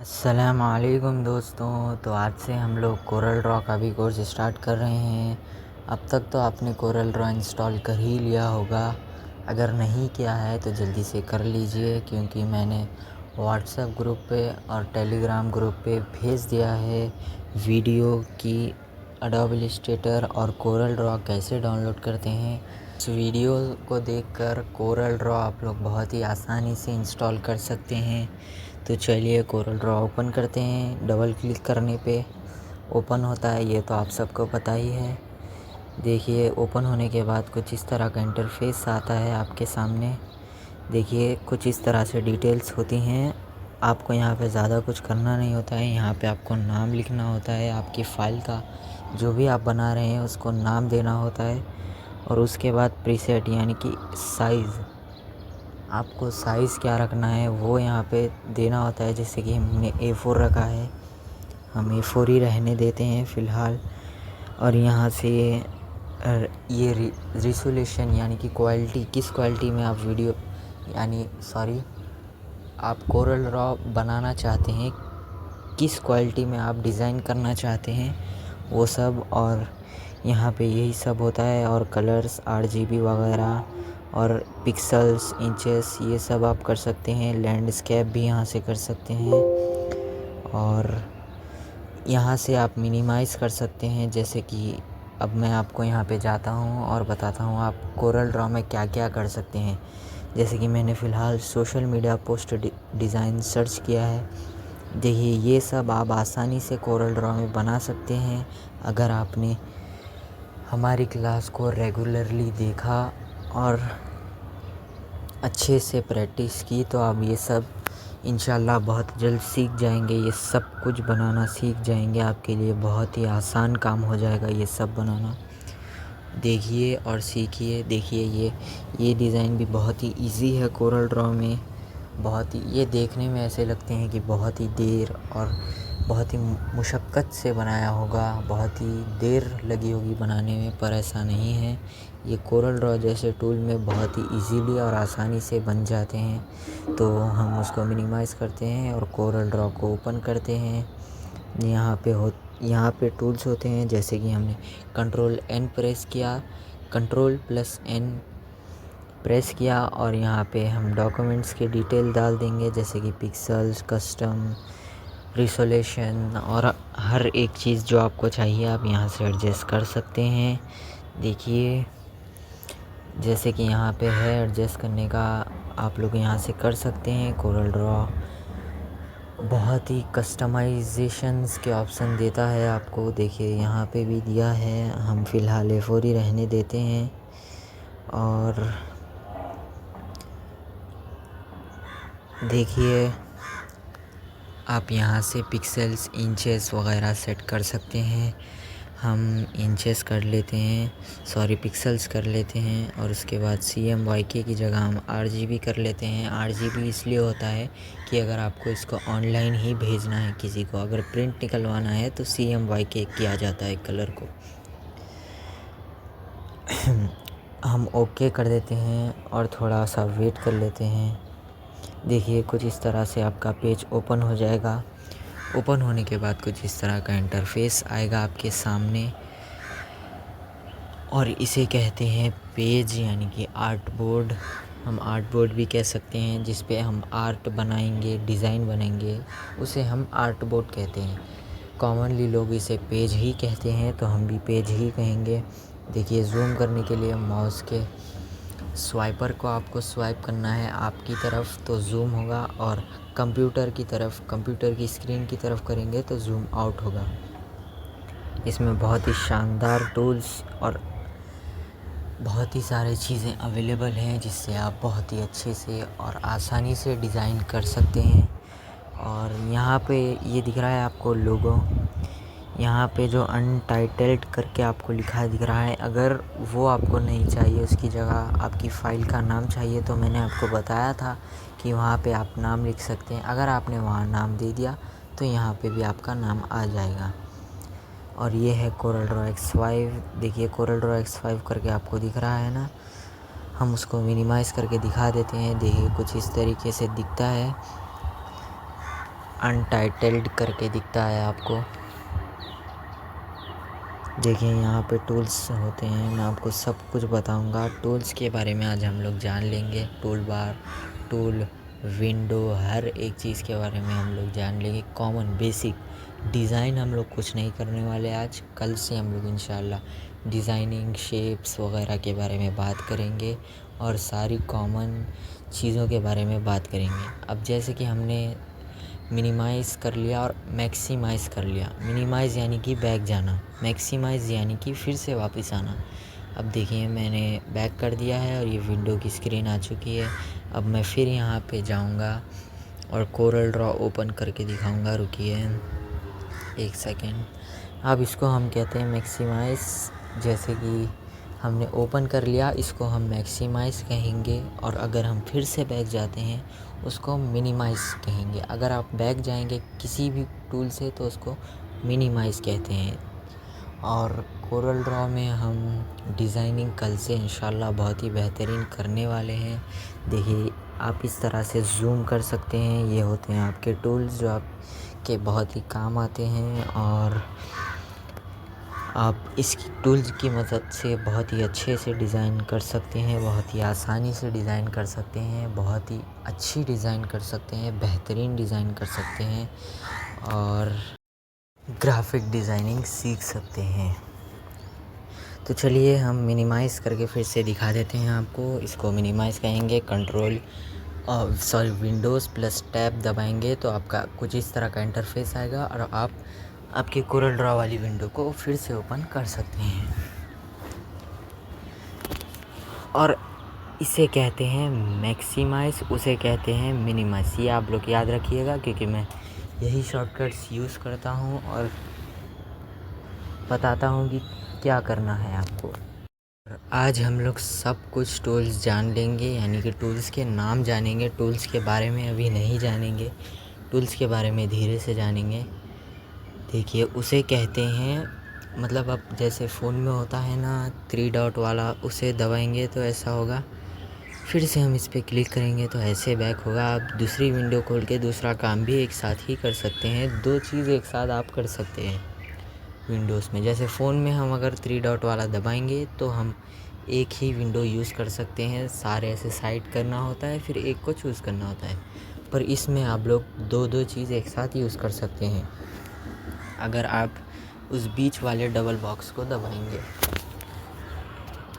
अस्सलामुअलैकुम दोस्तों। तो आज से हम लोग कोरल ड्रॉ का भी कोर्स स्टार्ट कर रहे हैं। अब तक तो आपने कोरल ड्रॉ इंस्टॉल कर ही लिया होगा। अगर नहीं किया है तो जल्दी से कर लीजिए, क्योंकि मैंने व्हाट्सएप ग्रुप पे और टेलीग्राम ग्रुप पे भेज दिया है वीडियो की एडोबी इलस्ट्रेटर और कोरल ड्रॉ कैसे डाउनलोड करते हैं। इस वीडियो को देखकर कोरल ड्रॉ आप लोग बहुत ही आसानी से इंस्टॉल कर सकते हैं। तो चलिए कोरल ड्रॉ ओपन करते हैं। डबल क्लिक करने पे ओपन होता है, ये तो आप सबको पता ही है। देखिए ओपन होने के बाद कुछ इस तरह का इंटरफेस आता है आपके सामने। देखिए कुछ इस तरह से डिटेल्स होती हैं। आपको यहाँ पे ज़्यादा कुछ करना नहीं होता है। यहाँ पे आपको नाम लिखना होता है, आपकी फ़ाइल का जो भी आप बना रहे हैं उसको नाम देना होता है। और उसके बाद प्रीसेट यानी कि साइज़, आपको साइज़ क्या रखना है वो यहाँ पे देना होता है। जैसे कि हमने A4 रखा है, हम A4 ही रहने देते हैं फ़िलहाल। और यहाँ से ये रिज़ॉल्यूशन यानी कि क्वालिटी, किस क्वालिटी में आप वीडियो आप कोरल ड्रॉ बनाना चाहते हैं, किस क्वालिटी में आप डिज़ाइन करना चाहते हैं वो सब। और यहाँ पे यही सब होता है। और कलर्स, RGB वगैरह और पिक्सल्स, इंचेस, ये सब आप कर सकते हैं। लैंडस्केप भी यहाँ से कर सकते हैं। और यहाँ से आप मिनिमाइज़ कर सकते हैं। जैसे कि अब मैं आपको यहाँ पे जाता हूँ और बताता हूँ आप कोरल ड्रॉ में क्या क्या कर सकते हैं। जैसे कि मैंने फ़िलहाल social media post design search किया है। देखिए ये सब आप आसानी से कोरल ड्रॉ में बना सकते हैं। अगर आपने हमारी क्लास को रेगुलरली देखा और अच्छे से प्रैक्टिस की तो आप ये सब इंशाल्लाह बहुत जल्द सीख जाएंगे। ये सब कुछ बनाना सीख जाएंगे, आपके लिए बहुत ही आसान काम हो जाएगा ये सब बनाना। देखिए और सीखिए। देखिए ये डिज़ाइन भी बहुत ही इजी है कोरल ड्रॉ में। बहुत ही ये देखने में ऐसे लगते हैं कि बहुत ही देर और बहुत ही मुशक्क़त से बनाया होगा, बहुत ही देर लगी होगी बनाने में, पर ऐसा नहीं है। ये कोरल ड्रॉ जैसे टूल में बहुत ही इजीली और आसानी से बन जाते हैं। तो हम उसको मिनिमाइज़ करते हैं और कोरल ड्रॉ को ओपन करते हैं। यहाँ पे टूल्स होते हैं, जैसे कि हमने Ctrl+N प्रेस किया, Ctrl+N प्रेस किया और यहाँ पे हम डॉक्यूमेंट्स के डिटेल डाल देंगे, जैसे कि पिक्सल्स, कस्टम, रिज़ॉल्यूशन और हर एक चीज़ जो आपको चाहिए आप यहाँ से एडजस्ट कर सकते हैं। देखिए जैसे कि यहाँ पे है एडजस्ट करने का, आप लोग यहाँ से कर सकते हैं। कोरल ड्रॉ बहुत ही कस्टमाइजेशंस के ऑप्शन देता है आपको। देखिए यहाँ पे भी दिया है, हम फ़िलहाल A4 ही रहने देते हैं। और देखिए आप यहाँ से पिक्सेल्स, इंचेस वगैरह सेट कर सकते हैं। हम इंचेस कर लेते हैं, पिक्सेल्स कर लेते हैं। और उसके बाद CMYK की जगह हम RGB कर लेते हैं। RGB इसलिए होता है कि अगर आपको इसको ऑनलाइन ही भेजना है किसी को, अगर प्रिंट निकलवाना है तो CMYK किया जाता है कलर को। हम ओके कर देते हैं और थोड़ा सा वेट कर लेते हैं। देखिए कुछ इस तरह से आपका पेज ओपन हो जाएगा। ओपन होने के बाद कुछ इस तरह का इंटरफेस आएगा आपके सामने, और इसे कहते हैं पेज यानी कि आर्ट बोर्ड। हम आर्ट बोर्ड भी कह सकते हैं, जिस पे हम आर्ट बनाएंगे, डिज़ाइन बनाएंगे, उसे हम आर्ट बोर्ड कहते हैं। कॉमनली लोग इसे पेज ही कहते हैं, तो हम भी पेज ही कहेंगे। देखिए ज़ूम करने के लिए माउस के स्वाइपर को आपको स्वाइप करना है आपकी तरफ तो ज़ूम होगा, और कंप्यूटर की स्क्रीन की तरफ करेंगे तो ज़ूम आउट होगा। इसमें बहुत ही शानदार टूल्स और बहुत ही सारी चीज़ें अवेलेबल हैं, जिससे आप बहुत ही अच्छे से और आसानी से डिज़ाइन कर सकते हैं। और यहाँ पे ये दिख रहा है आपको लोगो, यहाँ पे जो अनटाइटल्ड करके आपको लिखा दिख रहा है, अगर वो आपको नहीं चाहिए, उसकी जगह आपकी फ़ाइल का नाम चाहिए, तो मैंने आपको बताया था कि वहाँ पे आप नाम लिख सकते हैं। अगर आपने वहाँ नाम दे दिया तो यहाँ पे भी आपका नाम आ जाएगा। और ये है कोरल ड्रॉ X5। देखिए कोरल ड्रॉ X5 करके आपको दिख रहा है ना। हम उसको मिनिमाइज़ करके दिखा देते हैं। देखिए कुछ इस तरीके से दिखता है। अनटाइटल्ड करके दिखता है आपको। देखिए यहाँ पे टूल्स होते हैं, मैं आपको सब कुछ बताऊंगा। टूल्स के बारे में आज हम लोग जान लेंगे। टूल बार, टूल, विंडो, हर एक चीज़ के बारे में हम लोग जान लेंगे। कॉमन बेसिक डिज़ाइन हम लोग कुछ नहीं करने वाले आज। कल से हम लोग इंशाल्लाह डिज़ाइनिंग, शेप्स वगैरह के बारे में बात करेंगे और सारी कॉमन चीज़ों के बारे में बात करेंगे। अब जैसे कि हमने मिनिमाइज़ कर लिया और मैक्सिमाइज़ कर लिया। मिनिमाइज़ यानी कि बैक जाना, मैक्सिमाइज़ यानी कि फिर से वापस आना। अब देखिए मैंने बैक कर दिया है और ये विंडो की स्क्रीन आ चुकी है। अब मैं फिर यहाँ पे जाऊँगा और कोरल ड्रॉ ओपन करके दिखाऊँगा। रुकिए एक सेकेंड। अब इसको हम कहते हैं मैक्सिमाइज़। जैसे कि हमने ओपन कर लिया, इसको हम मैक्सिमाइज़ कहेंगे। और अगर हम फिर से बैक जाते हैं उसको मिनिमाइज़ कहेंगे। अगर आप बैक जाएंगे किसी भी टूल से तो उसको मिनिमाइज़ कहते हैं। और कोरल ड्रॉ में हम डिज़ाइनिंग कल से इंशाल्लाह बहुत ही बेहतरीन करने वाले हैं। देखिए आप इस तरह से ज़ूम कर सकते हैं। ये होते हैं आपके टूल्स जो आपके बहुत ही काम आते हैं और आप इस टूल्स की मदद से बहुत ही अच्छे से डिज़ाइन कर सकते हैं, बहुत ही आसानी से डिज़ाइन कर सकते हैं, बहुत ही अच्छी डिज़ाइन कर सकते हैं, बेहतरीन डिज़ाइन कर सकते हैं और ग्राफिक डिज़ाइनिंग सीख सकते हैं। तो चलिए हम मिनिमाइज़ करके फिर से दिखा देते हैं आपको। इसको मिनिमाइज़ कहेंगे। विंडोज़ प्लस टैब दबाएंगे तो आपका कुछ इस तरह का इंटरफेस आएगा और आप आपके कोरल ड्रॉ वाली विंडो को फिर से ओपन कर सकते हैं। और इसे कहते हैं मैक्सिमाइज़, उसे कहते हैं मिनिमाइज़। ये आप लोग याद रखिएगा क्योंकि मैं यही शॉर्टकट्स यूज़ करता हूँ और बताता हूँ कि क्या करना है आपको। आज हम लोग सब कुछ टूल्स जान लेंगे, यानी कि टूल्स के नाम जानेंगे। टूल्स के बारे में अभी नहीं जानेंगे, टूल्स के बारे में धीरे से जानेंगे। देखिए उसे कहते हैं, मतलब अब जैसे फ़ोन में होता है ना 3 डॉट वाला, उसे दबाएंगे तो ऐसा होगा। फिर से हम इस पर क्लिक करेंगे तो ऐसे बैक होगा। आप दूसरी विंडो खोल के दूसरा काम भी एक साथ ही कर सकते हैं। 2 चीज़ एक साथ आप कर सकते हैं विंडोज़ में। जैसे फ़ोन में हम अगर 3 डॉट वाला दबाएंगे तो हम एक ही विंडो यूज़ कर सकते हैं। सारे ऐसे साइड करना होता है, फिर एक को चूज़ करना होता है। पर इसमें आप लोग 2-2 चीज़ एक साथ यूज़ कर सकते हैं अगर आप उस बीच वाले डबल बॉक्स को दबाएंगे।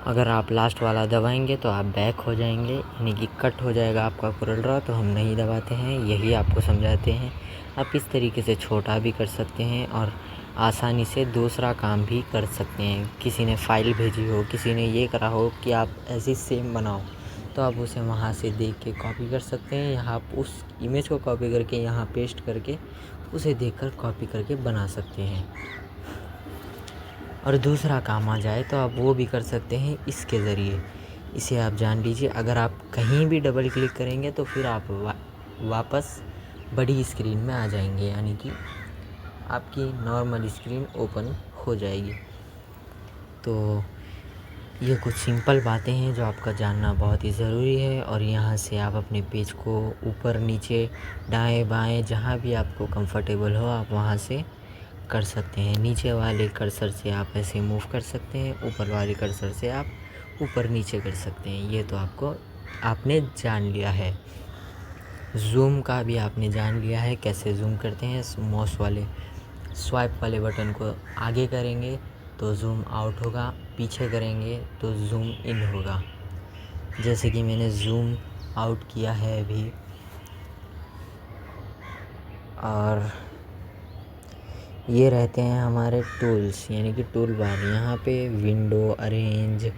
अगर आप लास्ट वाला दबाएंगे तो आप बैक हो जाएंगे, यानी कि कट हो जाएगा आपका कोरल ड्रॉ। तो हम नहीं दबाते हैं, यही आपको समझाते हैं। आप इस तरीके से छोटा भी कर सकते हैं और आसानी से दूसरा काम भी कर सकते हैं। किसी ने फ़ाइल भेजी हो, किसी ने ये करा हो कि आप ऐसी सेम बनाओ, तो आप उसे वहाँ से देख के कॉपी कर सकते हैं। यहाँ आप उस इमेज को कॉपी करके यहाँ पेस्ट करके उसे देखकर कॉपी करके बना सकते हैं। और दूसरा काम आ जाए तो आप वो भी कर सकते हैं इसके ज़रिए। इसे आप जान लीजिए। अगर आप कहीं भी डबल क्लिक करेंगे तो फिर आप वापस बड़ी स्क्रीन में आ जाएंगे, यानी कि आपकी नॉर्मल स्क्रीन ओपन हो जाएगी। तो ये कुछ सिंपल बातें हैं जो आपका जानना बहुत ही ज़रूरी है। और यहाँ से आप अपने पेज को ऊपर नीचे दाएं बाएं जहाँ भी आपको कंफर्टेबल हो आप वहाँ से कर सकते हैं। नीचे वाले कर्सर से आप ऐसे मूव कर सकते हैं, ऊपर वाले कर्सर से आप ऊपर नीचे कर सकते हैं। ये तो आपने जान लिया है। ज़ूम का भी आपने जान लिया है, कैसे ज़ूम करते हैं। माउस वाले स्वाइप वाले बटन को आगे करेंगे तो ज़ूम आउट होगा, पीछे करेंगे तो ज़ूम इन होगा। जैसे कि मैंने ज़ूम आउट किया है अभी। और ये रहते हैं हमारे टूल्स, यानी कि टूल बार। यहाँ पे window, arrange,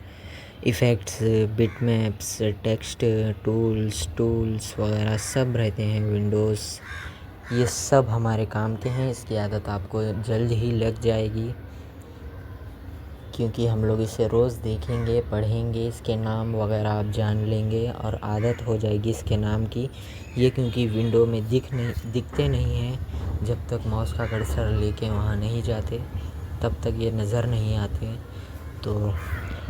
effects, bitmaps, text, tools वगैरह सब रहते हैं। विंडोज़, ये सब हमारे काम के हैं। इसकी आदत आपको जल्द ही लग जाएगी क्योंकि हम लोग इसे रोज़ देखेंगे, पढ़ेंगे, इसके नाम वगैरह आप जान लेंगे और आदत हो जाएगी इसके नाम की। ये क्योंकि विंडो में दिखते नहीं हैं, जब तक माउस का कर्सर लेके वहाँ नहीं जाते तब तक ये नज़र नहीं आते। तो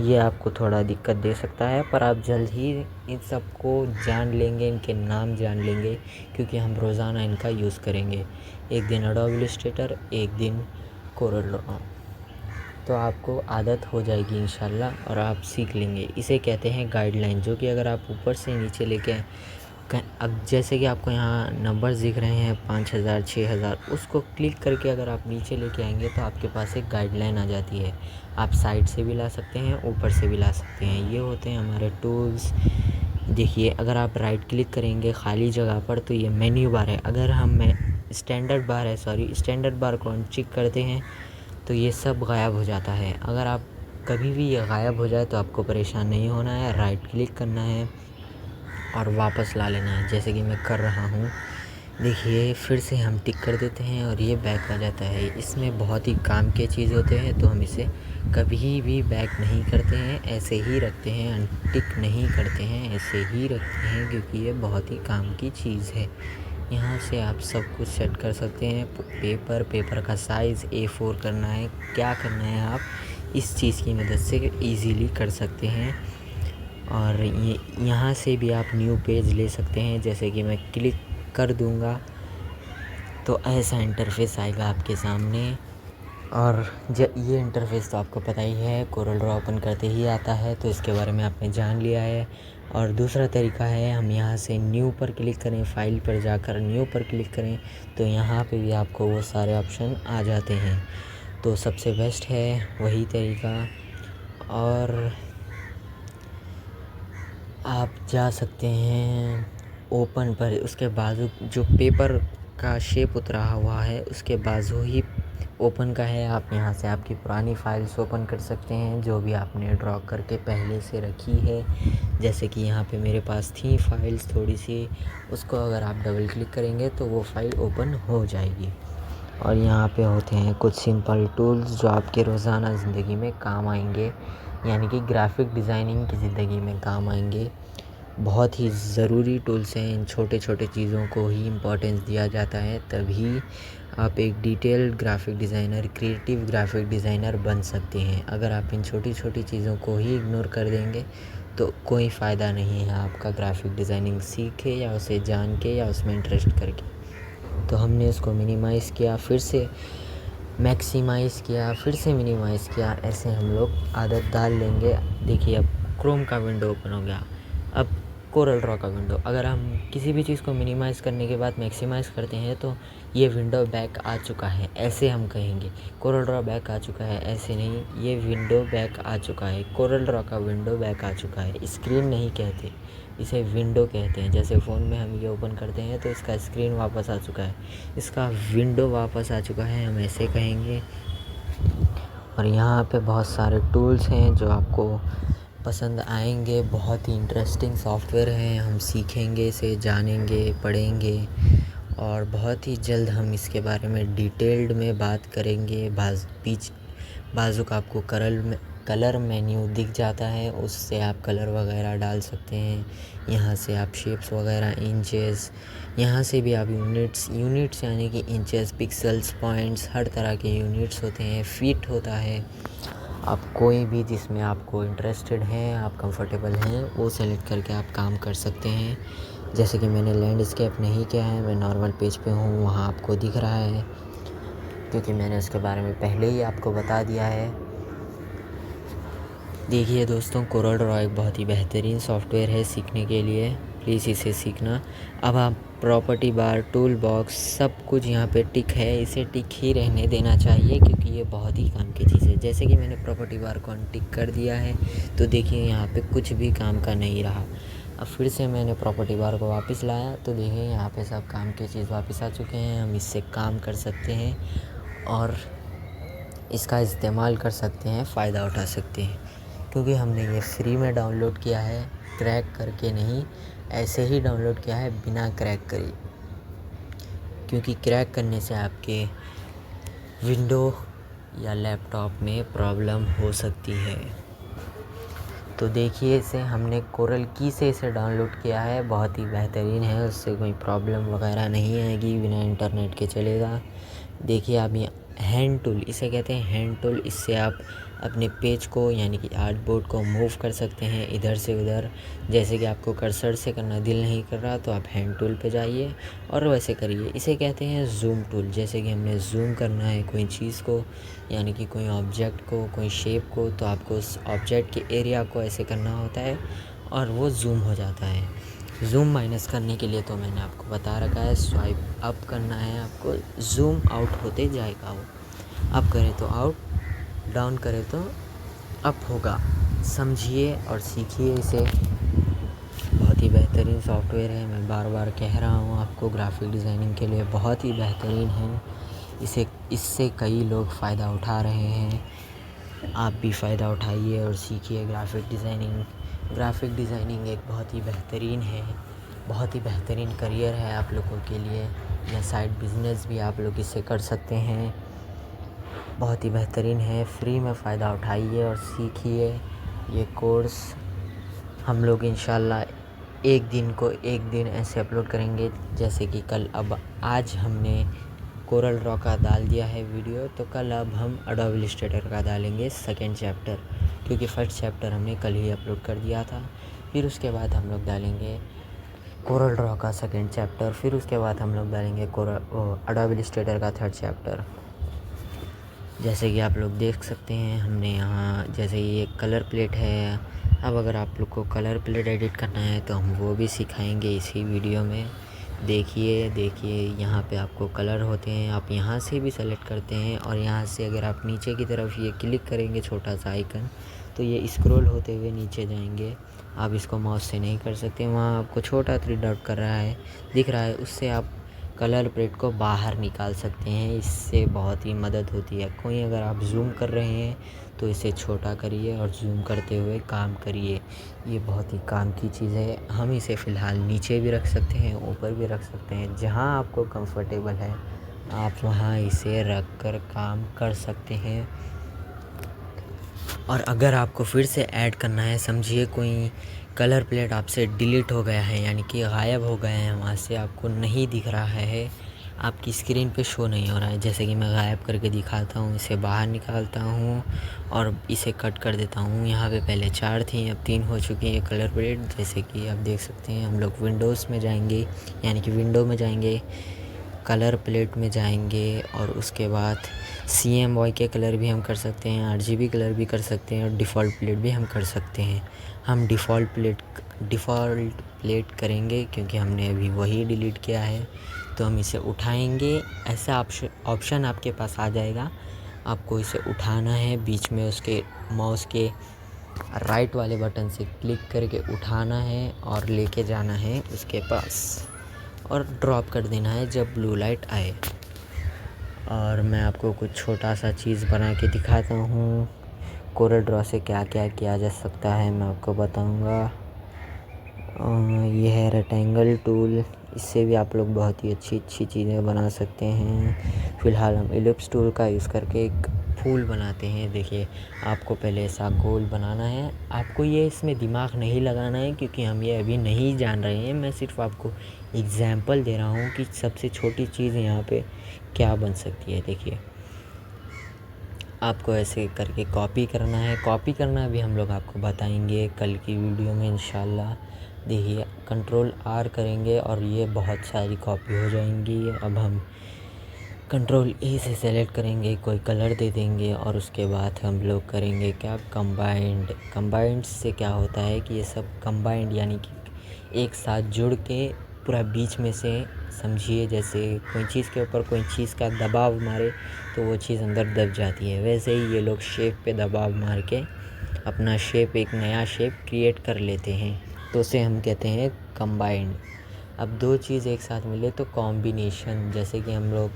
ये आपको थोड़ा दिक्कत दे सकता है, पर आप जल्द ही इन सब को जान लेंगे, इनके नाम जान लेंगे, क्योंकि हम रोज़ाना इनका यूज़ करेंगे। एक दिन एडोब इलस्ट्रेटर, एक दिन कोरल ड्रॉ, तो आपको आदत हो जाएगी इंशाल्लाह और आप सीख लेंगे। इसे कहते हैं गाइडलाइन, जो कि अगर आप ऊपर से नीचे लेके अब जैसे कि आपको यहाँ नंबर्स दिख रहे हैं 5000 6000, उसको क्लिक करके अगर आप नीचे लेके आएंगे तो आपके पास एक गाइडलाइन आ जाती है। आप साइड से भी ला सकते हैं, ऊपर से भी ला सकते हैं। ये होते हैं हमारे टूल्स। देखिए, अगर आप राइट क्लिक करेंगे खाली जगह पर तो ये मेन्यू बार है। अगर हम स्टैंडर्ड बार को अनटिक करते हैं तो ये सब गायब हो जाता है। अगर आप कभी भी ये गायब हो जाए तो आपको परेशान नहीं होना है, राइट क्लिक करना है और वापस ला लेना है, जैसे कि मैं कर रहा हूँ। देखिए, फिर से हम टिक कर देते हैं और ये बैक आ जाता है। इसमें बहुत ही काम के चीज़ होते हैं, तो हम इसे कभी भी बैक नहीं करते हैं, ऐसे ही रखते हैं, अनटिक नहीं करते हैं, ऐसे ही रखते हैं, क्योंकि ये बहुत ही काम की चीज़ है। यहाँ से आप सब कुछ सेट कर सकते हैं। पेपर का साइज़ A4 करना है, क्या करना है आप इस चीज़ की मदद से ईज़िली कर सकते हैं। और ये यहाँ से भी आप न्यू पेज ले सकते हैं। जैसे कि मैं क्लिक कर दूँगा तो ऐसा इंटरफ़ेस आएगा आपके सामने। और ये इंटरफ़ेस तो आपको पता ही है, कोरल ड्रॉ ओपन करते ही आता है, तो इसके बारे में आपने जान लिया है। और दूसरा तरीका है, हम यहाँ से न्यू पर क्लिक करें, फ़ाइल पर जाकर न्यू पर क्लिक करें तो यहाँ पे भी आपको वो सारे ऑप्शन आ जाते हैं। तो सबसे बेस्ट है वही तरीका। और आप जा सकते हैं ओपन पर, उसके बाजू जो पेपर का शेप उतरा हुआ है उसके बाजू ही ओपन का है। आप यहाँ से आपकी पुरानी फाइल्स ओपन कर सकते हैं, जो भी आपने ड्रॉ करके पहले से रखी है। जैसे कि यहाँ पे मेरे पास थी फाइल्स थोड़ी सी, उसको अगर आप डबल क्लिक करेंगे तो वो फाइल ओपन हो जाएगी। और यहाँ पे होते हैं कुछ सिंपल टूल्स जो आपके रोज़ाना ज़िंदगी में काम आएंगे, यानी कि ग्राफ़िक डिज़ाइनिंग की ज़िंदगी में काम आएंगे। बहुत ही ज़रूरी टूल्स हैं। इन छोटे छोटे चीज़ों को ही इम्पोर्टेंस दिया जाता है, तभी आप एक detailed graphic designer, creative graphic designer बन सकते हैं। अगर आप इन छोटी छोटी चीज़ों को ही इग्नोर कर देंगे तो कोई फ़ायदा नहीं है आपका ग्राफ़िक डिज़ाइनिंग सीख के या उसे जान के या उसमें इंटरेस्ट करके। तो हमने इसको मिनिमाइज़ किया, फिर से मैक्सिमाइज़ किया, फिर से मिनिमाइज़ किया, ऐसे हम लोग आदत डाल लेंगे। देखिए, अब क्रोम का विंडो ओपन हो गया। अब कोरल ड्रॉ का विंडो, अगर हम किसी भी चीज़ को मिनिमाइज़ करने के बाद मैक्सिमाइज़ करते हैं तो ये विंडो बैक आ चुका है, ऐसे हम कहेंगे। कोरल ड्रॉ बैक आ चुका है, ऐसे नहीं, ये विंडो बैक आ चुका है। कोरल ड्रॉ का विंडो बैक आ चुका है। स्क्रीन नहीं कहते, इसे विंडो कहते हैं। जैसे फ़ोन में हम ये ओपन करते हैं तो इसका स्क्रीन वापस आ चुका है, इसका विंडो वापस आ चुका है, हम ऐसे कहेंगे। और यहाँ पे बहुत सारे टूल्स हैं जो आपको पसंद आएंगे। बहुत ही इंटरेस्टिंग सॉफ्टवेयर हैं, हम सीखेंगे इसे, जानेंगे, पढ़ेंगे और बहुत ही जल्द हम इसके बारे में डिटेल्ड में बात करेंगे। बाजू का आपको कलर मेन्यू दिख जाता है, उससे आप कलर वगैरह डाल सकते हैं। यहाँ से आप शेप्स वगैरह, इंचेस, यहाँ से भी आप यूनिट्स यानी कि इंचेस, पिक्सल्स, पॉइंट्स, हर तरह के यूनिट्स होते हैं। फीट होता है। आप कोई भी जिसमें आपको इंटरेस्टेड हैं, आप कंफर्टेबल हैं, वो सेलेक्ट करके आप काम कर सकते हैं। जैसे कि मैंने लैंडस्केप नहीं किया है, मैं नॉर्मल पेज पे हूँ, वहाँ आपको दिख रहा है क्योंकि मैंने उसके बारे में पहले ही आपको बता दिया है। देखिए दोस्तों, कोरल ड्रॉ एक बहुत ही बेहतरीन सॉफ्टवेयर है सीखने के लिए, प्लीज़ इसे सीखना। अब आप प्रॉपर्टी बार, टूल बॉक्स, सब कुछ यहाँ पे टिक है, इसे टिक ही रहने देना चाहिए क्योंकि ये बहुत ही काम की चीज़ है। जैसे कि मैंने प्रॉपर्टी बार को अनटिक कर दिया है तो देखिए यहाँ पे कुछ भी काम का नहीं रहा। अब फिर से मैंने प्रॉपर्टी बार को वापस लाया तो देखिए यहाँ पे सब काम की चीज़ वापस आ चुके हैं। हम इससे काम कर सकते हैं और इसका इस्तेमाल कर सकते हैं, फ़ायदा उठा सकते हैं, क्योंकि हमने ये फ्री में डाउनलोड किया है, क्रैक करके नहीं, ऐसे ही डाउनलोड किया है बिना क्रैक करे, क्योंकि क्रैक करने से आपके विंडो या लैपटॉप में प्रॉब्लम हो सकती है। तो देखिए, इसे हमने कोरल की से इसे डाउनलोड किया है, बहुत ही बेहतरीन है, उससे कोई प्रॉब्लम वगैरह नहीं आएगी, बिना इंटरनेट के चलेगा। देखिए, आप हैंड टूल, इसे कहते हैं हैंड टूल। इससे आप अपने पेज को यानी कि आर्ट बोर्ड को मूव कर सकते हैं इधर से उधर। जैसे कि आपको कर्सर से करना दिल नहीं कर रहा तो आप हैंड टूल पे जाइए और वैसे करिए। इसे कहते हैं जूम टूल। जैसे कि हमने जूम करना है कोई चीज़ को यानी कि कोई ऑब्जेक्ट को, कोई शेप को, तो आपको उस ऑब्जेक्ट के एरिया को ऐसे करना होता है और वो जूम हो जाता है। जूम माइनस करने के लिए तो मैंने आपको बता रखा है, स्वाइप अप करना है आपको, जूम आउट होते जाएगा वो। अप करें तो आउट, डाउन करें तो अप होगा। समझिए और सीखिए इसे। बहुत ही बेहतरीन सॉफ्टवेयर है, मैं बार बार कह रहा हूँ आपको, ग्राफिक डिज़ाइनिंग के लिए बहुत ही बेहतरीन है। इससे कई लोग फ़ायदा उठा रहे हैं। आप भी फ़ायदा उठाइए और सीखिए ग्राफिक डिज़ाइनिंग। ग्राफिक डिज़ाइनिंग एक बहुत ही बेहतरीन है, बहुत ही बेहतरीन करियर है आप लोगों के लिए, या साइड बिज़नेस भी आप लोग इससे कर सकते हैं। बहुत ही बेहतरीन है, फ्री में फ़ायदा उठाइए और सीखिए। ये कोर्स हम लोग इंशाल्लाह एक दिन ऐसे अपलोड करेंगे जैसे कि कल। अब आज हमने कोरल ड्रॉ का डाल दिया है वीडियो, तो कल अब हम एडोब इलस्ट्रेटर का डालेंगे सेकंड चैप्टर, क्योंकि फर्स्ट चैप्टर हमने कल ही अपलोड कर दिया था। फिर उसके बाद हम लोग डालेंगे कोरल ड्रॉ का सेकंड चैप्टर, फिर उसके बाद हम लोग डालेंगे एडोब इलस्ट्रेटर का थर्ड चैप्टर। जैसे कि आप लोग देख सकते हैं हमने यहाँ, जैसे ये कलर प्लेट है। अब अगर आप लोग को कलर प्लेट एडिट करना है तो हम वो भी सिखाएंगे इसी वीडियो में। देखिए यहाँ पे आपको कलर होते हैं, आप यहाँ से भी सेलेक्ट करते हैं और यहाँ से अगर आप नीचे की तरफ ये क्लिक करेंगे छोटा सा आइकन, तो ये स्क्रॉल होते हुए नीचे जाएंगे। आप इसको माउस से नहीं कर सकते, वहाँ आपको छोटा 3 डॉट कर रहा है दिख रहा है, उससे आप कलर प्लेट को बाहर निकाल सकते हैं। इससे बहुत ही मदद होती है। कोई अगर आप जूम कर रहे हैं तो इसे छोटा करिए और जूम करते हुए काम करिए। ये बहुत ही काम की चीज़ है। हम इसे फ़िलहाल नीचे भी रख सकते हैं, ऊपर भी रख सकते हैं, जहाँ आपको कंफर्टेबल है आप वहाँ इसे रख कर काम कर सकते हैं। और अगर आपको फिर से ऐड करना है, समझिए कोई कलर प्लेट आपसे डिलीट हो गया है यानी कि गायब हो गए हैं, वहाँ से आपको नहीं दिख रहा है, आपकी स्क्रीन पे शो नहीं हो रहा है। जैसे कि मैं गायब करके दिखाता हूँ, इसे बाहर निकालता हूँ और इसे कट कर देता हूँ। यहाँ पे पहले 4 थी, अब 3 हो चुकी है कलर प्लेट। जैसे कि आप देख सकते हैं, हम लोग विंडोज़ में जाएंगे यानी कि विंडो में जाएंगे, कलर प्लेट में जाएंगे और उसके बाद CMYK के कलर भी हम कर सकते हैं, RGB कलर भी कर सकते हैं और डिफ़ॉल्ट प्लेट भी हम कर सकते हैं। हम डिफ़ॉल्ट प्लेट करेंगे क्योंकि हमने अभी वही डिलीट किया है। तो हम इसे उठाएंगे, ऐसा ऑप्शन आपके पास आ जाएगा, आपको इसे उठाना है, बीच में उसके माउस के राइट वाले बटन से क्लिक करके उठाना है और लेके जाना है उसके पास और ड्रॉप कर देना है जब ब्लू लाइट आए। और मैं आपको कुछ छोटा सा चीज़ बना के दिखाता हूँ। कोरल ड्रॉ से क्या क्या किया जा सकता है मैं आपको बताऊँगा। ये है रेक्टेंगल टूल, इससे भी आप लोग बहुत ही अच्छी चीज़ें बना सकते हैं। फ़िलहाल हम इलिप्स टूल का यूज़ करके एक फूल बनाते हैं। देखिए, आपको पहले ऐसा गोल बनाना है। आपको ये इसमें दिमाग नहीं लगाना है क्योंकि हम ये अभी नहीं जान रहे हैं। मैं सिर्फ आपको एग्ज़ाम्पल दे रहा हूँ कि सबसे छोटी चीज़ यहाँ पे क्या बन सकती है। देखिए, आपको ऐसे करके कॉपी करना है। कॉपी करना भी हम लोग आपको बताएंगे कल की वीडियो में इंशाल्लाह। देखिए, Ctrl+R करेंगे और ये बहुत सारी कॉपी हो जाएंगी। अब हम Ctrl+A से सेलेक्ट करेंगे, कोई कलर दे देंगे और उसके बाद हम लोग करेंगे क्या, कंबाइंड से क्या होता है कि ये सब कंबाइंड यानी कि एक साथ जुड़ के पूरा बीच में से, समझिए जैसे कोई चीज़ के ऊपर कोई चीज़ का दबाव मारे तो वो चीज़ अंदर दब जाती है, वैसे ही ये लोग शेप पे दबाव मार के अपना शेप, एक नया शेप क्रिएट कर लेते हैं, तो उसे हम कहते हैं कंबाइंड। अब 2 चीज़ एक साथ मिले तो कॉम्बिनेशन। जैसे कि हम लोग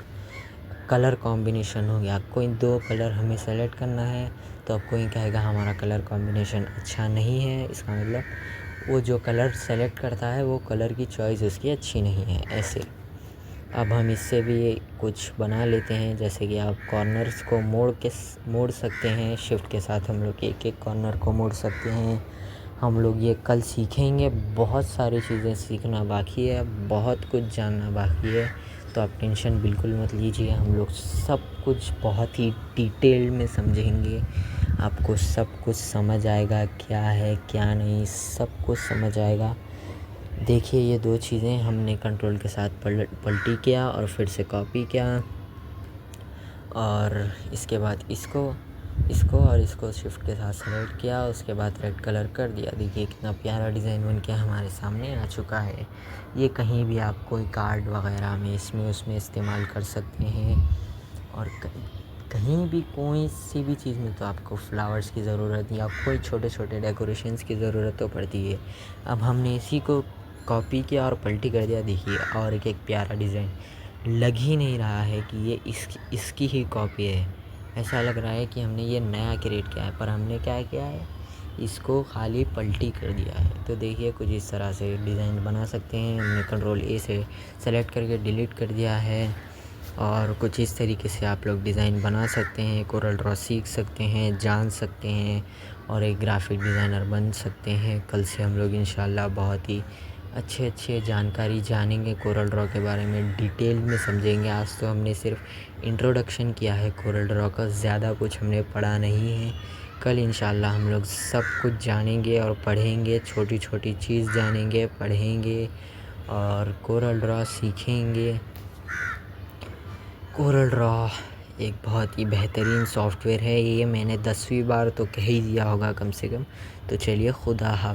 कलर कॉम्बिनेशन हो गया, कोई 2 कलर हमें सेलेक्ट करना है तो अब कोई कहेगा हमारा कलर कॉम्बिनेशन अच्छा नहीं है, इसका मतलब वो जो कलर सेलेक्ट करता है वो कलर की चॉइस उसकी अच्छी नहीं है, ऐसे। अब हम इससे भी कुछ बना लेते हैं। जैसे कि आप कॉर्नर्स को मोड़ सकते हैं, शिफ्ट के साथ हम लोग एक कॉर्नर को मोड़ सकते हैं। हम लोग ये कल सीखेंगे। बहुत सारी चीज़ें सीखना बाकी है, बहुत कुछ जानना बाकी है। तो आप टेंशन बिल्कुल मत लीजिए, हम लोग सब कुछ बहुत ही डिटेल में समझेंगे, आपको सब कुछ समझ आएगा, क्या है क्या नहीं सब कुछ समझ आएगा। देखिए ये 2 चीज़ें हमने कंट्रोल के साथ पलटी किया और फिर से कॉपी किया, और इसके बाद इसको और इसको शिफ्ट के साथ सेलेक्ट किया, उसके बाद रेड कलर कर दिया। देखिए कितना प्यारा डिज़ाइन बन के हमारे सामने आ चुका है। ये कहीं भी आप कोई कार्ड वगैरह में इसमें उसमें इस्तेमाल कर सकते हैं, और कहीं भी कोई सी भी चीज़ में तो आपको फ्लावर्स की ज़रूरत या कोई छोटे छोटे डेकोरेशंस की ज़रूरत तो पड़ती है। अब हमने इसी को कॉपी किया और पलटी कर दिया। देखिए और एक प्यारा डिज़ाइन, लग ही नहीं रहा है कि ये इसकी ही कॉपी है, ऐसा लग रहा है कि हमने ये नया क्रिएट किया है, पर हमने क्या किया है, इसको खाली पलटी कर दिया है। तो देखिए कुछ इस तरह से डिज़ाइन बना सकते हैं। हमने कंट्रोल ए से सेलेक्ट करके डिलीट कर दिया है, और कुछ इस तरीके से आप लोग डिज़ाइन बना सकते हैं, कोरल ड्रॉ सीख सकते हैं, जान सकते हैं, और एक ग्राफिक डिज़ाइनर बन सकते हैं। कल से हम लोग इंशाल्लाह बहुत ही अच्छे जानकारी जानेंगे, कोरल ड्रॉ के बारे में डिटेल में समझेंगे। आज तो हमने सिर्फ इंट्रोडक्शन किया है कोरल ड्रॉ का, ज़्यादा कुछ हमने पढ़ा नहीं है। कल इंशाल्लाह हम लोग सब कुछ जानेंगे और पढ़ेंगे, छोटी छोटी चीज़ जानेंगे, पढ़ेंगे और कोरल ड्रॉ सीखेंगे। कोरल ड्रॉ एक बहुत ही बेहतरीन सॉफ्टवेयर है, ये मैंने 10वीं बार तो कह ही दिया होगा कम से कम। तो चलिए खुदा हाफ़िज़।